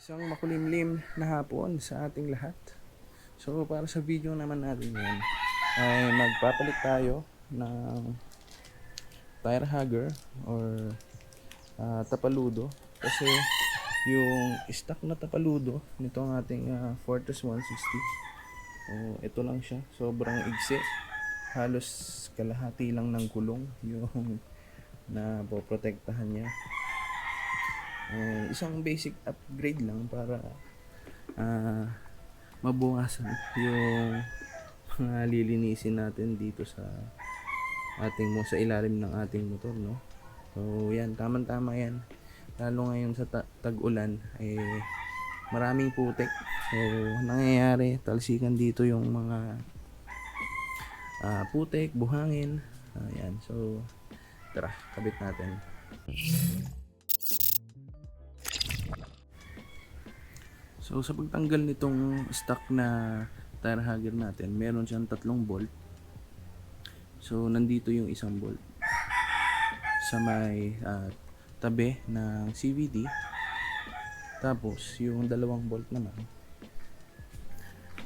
Isang makulimlim na hapon sa ating lahat. So para sa video naman natin ngayon ay magpapalit tayo ng tire hugger or tapaludo kasi yung stock na tapaludo nito ang ating Fortress 160. So ito lang siya, sobrang igsi. Halos kalahati lang ng kulong yung na poprotektahan niya. Isang basic upgrade lang para mabukasan yung mga lilinisin natin dito sa sa ilalim ng ating motor, no? So yan, tamang-tama yan. Lalo ngayon sa tag-ulan maraming putik. So nangyayari, talsikan dito yung mga putik, buhangin. Ayan, so tara, kabit natin. So sa pagtanggal nitong stock na tire hugger natin, meron siyang 3 bolt. So nandito yung isang bolt sa may tabi ng CVT. Tapos yung 2 bolt naman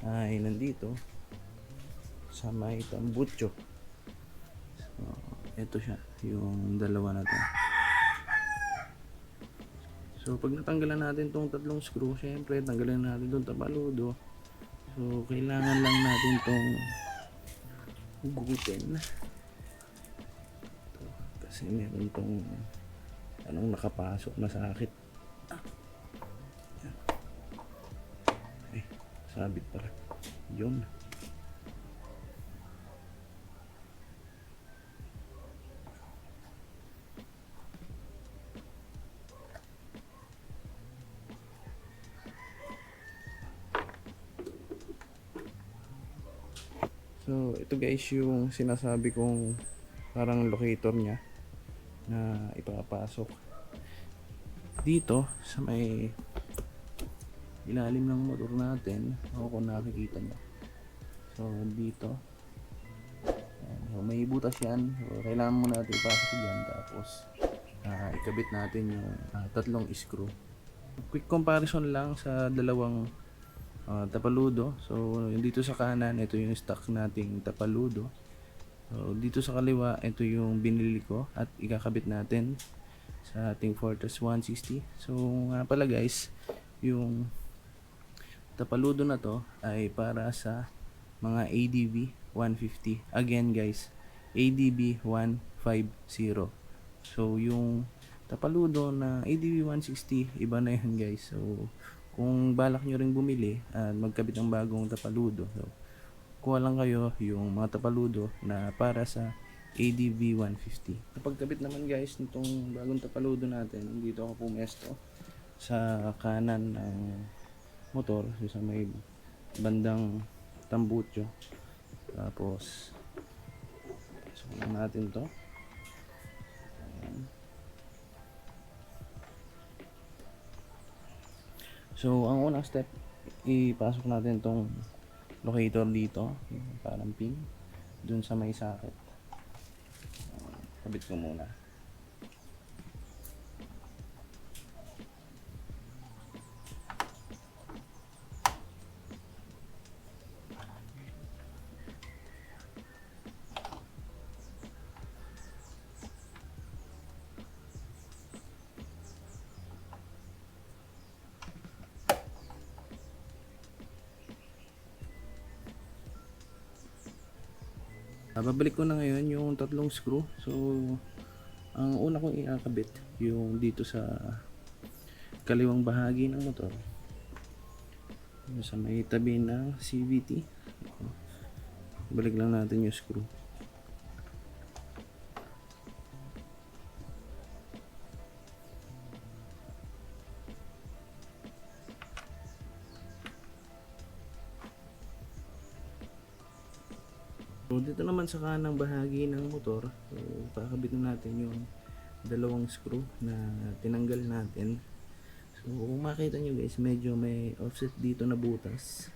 ay nandito sa may tambucho. So ito siya, yung dalawa na to. So pag natanggalan natin tong 3 screw, syempre tanggalan natin tong tapaludo. So kailangan lang natin tong hugutin. Ito, kasi meron tong nakapasok na sakit. Ay, sabit pala. Yun. So ito guys yung sinasabi kong parang locator niya na ipapasok dito sa may ilalim ng motor natin. Ako kung nakikita nyo. So dito so, may butas yan. So kailangan mo natin ipasok dyan. Tapos ikabit natin yung 3 screw. Quick comparison lang sa dalawang tapaludo. So dito sa kanan, ito yung stock nating tapaludo. So dito sa kaliwa, ito yung binili ko at ikakabit natin sa ating Fortress 160. So nga pala guys, yung tapaludo na to ay para sa mga ADV 150. Again guys, ADV 150. So yung tapaludo na ADV 160, iba na yun guys. So kung balak nyo rin bumili at magkabit ng bagong tapaludo, so kuha lang kayo yung mga tapaludo na para sa ADV 150. Kapag kabit naman guys nitong bagong tapaludo natin, dito ako pumesto sa kanan ng motor, so sa may bandang tambucho. Tapos sukunan natin to. Ayan. So ang unang step, ipasok natin tong locator dito, yung parang pin dun sa may socket. Kabit ko muna. Babalik ko na ngayon yung 3 screw. So ang una kong iakabit yung dito sa kaliwang bahagi ng motor, sa may tabi ng CVT. Balik lang natin yung screw. So dito naman sa kanang bahagi ng motor, so kakabit na natin yung 2 screw na tinanggal natin. So kung makita nyo guys, medyo may offset dito na butas.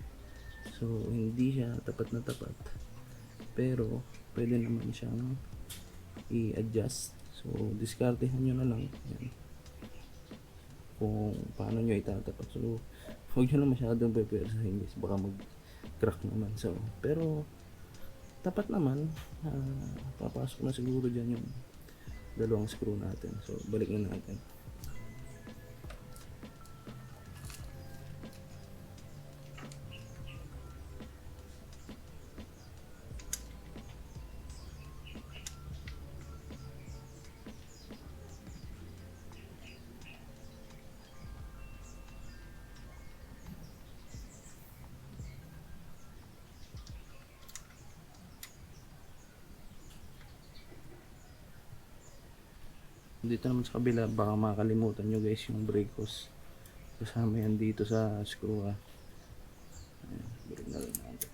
So hindi siya tapat na tapat, pero pwede naman siyang i-adjust. So diskartehan nyo na lang. Yan. kung paano nyo itatapat. So huwag nyo lang masyadong pepersahin guys, baka mag crack naman. So pero tapat naman, papasok na siguro dyan yung dalawang screw natin. So balik na natin. Dito naman sa kabila, baka makalimutan nyo guys yung brake hose. Kasama yan dito sa screw ha. Ayan, balik na lang natin.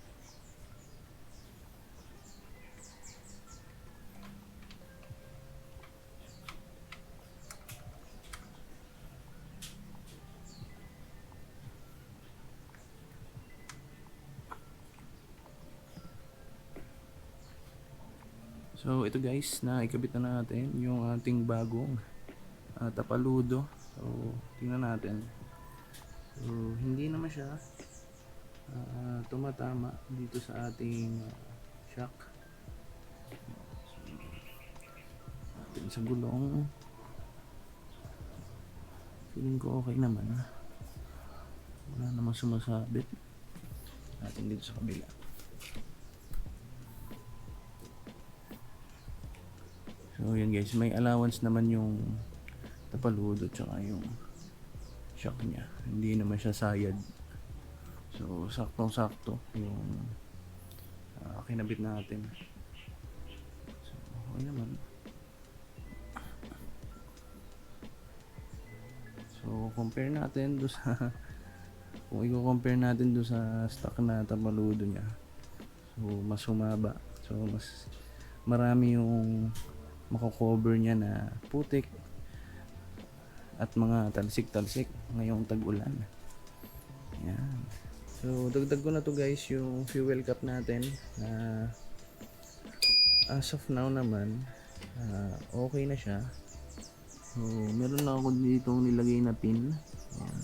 So ito guys, na ikabit na natin yung ating bagong tapaludo. So tingnan natin. So hindi naman siya tumatama dito sa ating shock. Natin sa gulong. Feeling ko okay naman. Wala namang sumasabit. Natin dito sa kabila. So yan guys, may allowance naman yung tapaludo tsaka yung shock niya. Hindi naman siya sayad. So saktong-sakto yung kinabit natin. So okay naman. So compare natin do sa kung i-compare natin do sa stock na tapaludo niya. So mas humaba. So mas marami yung mako-cover niya na putik at mga talsik-talsik ngayong tag-ulan. Yan. So dagdag ko na to guys yung fuel cap natin na as of now naman okay na siya. So meron na ako dito nilagay na pin. Yan.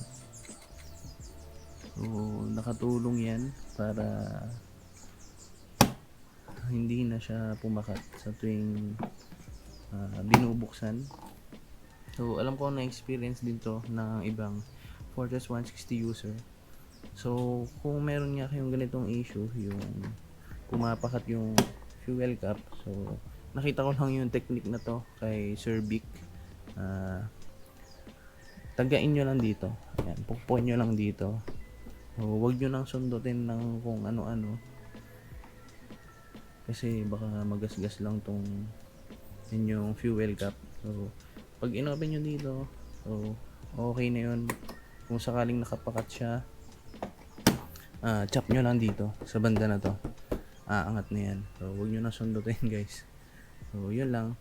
So nakatulong yan para hindi na siya pumakat sa tuwing binubuksan. So alam ko na experience din to ng ibang Fortress 160 user. So kung meron nga kayong ganitong issue, yung pumapakat yung fuel cap, so nakita ko lang yung technique na to kay Sir Vic. Tagain nyo lang dito. Ayan, pukpuin nyo lang dito. So wag nyo nang sundutin ng kung ano-ano, kasi baka magasgas lang tong yung fuel cap. So pag inopen nyo dito, so okay na yun. Kung sakaling nakapakat siya, chop nyo lang dito sa banda na to, angat na yan. So huwag nyo na sundutin guys. So yun lang.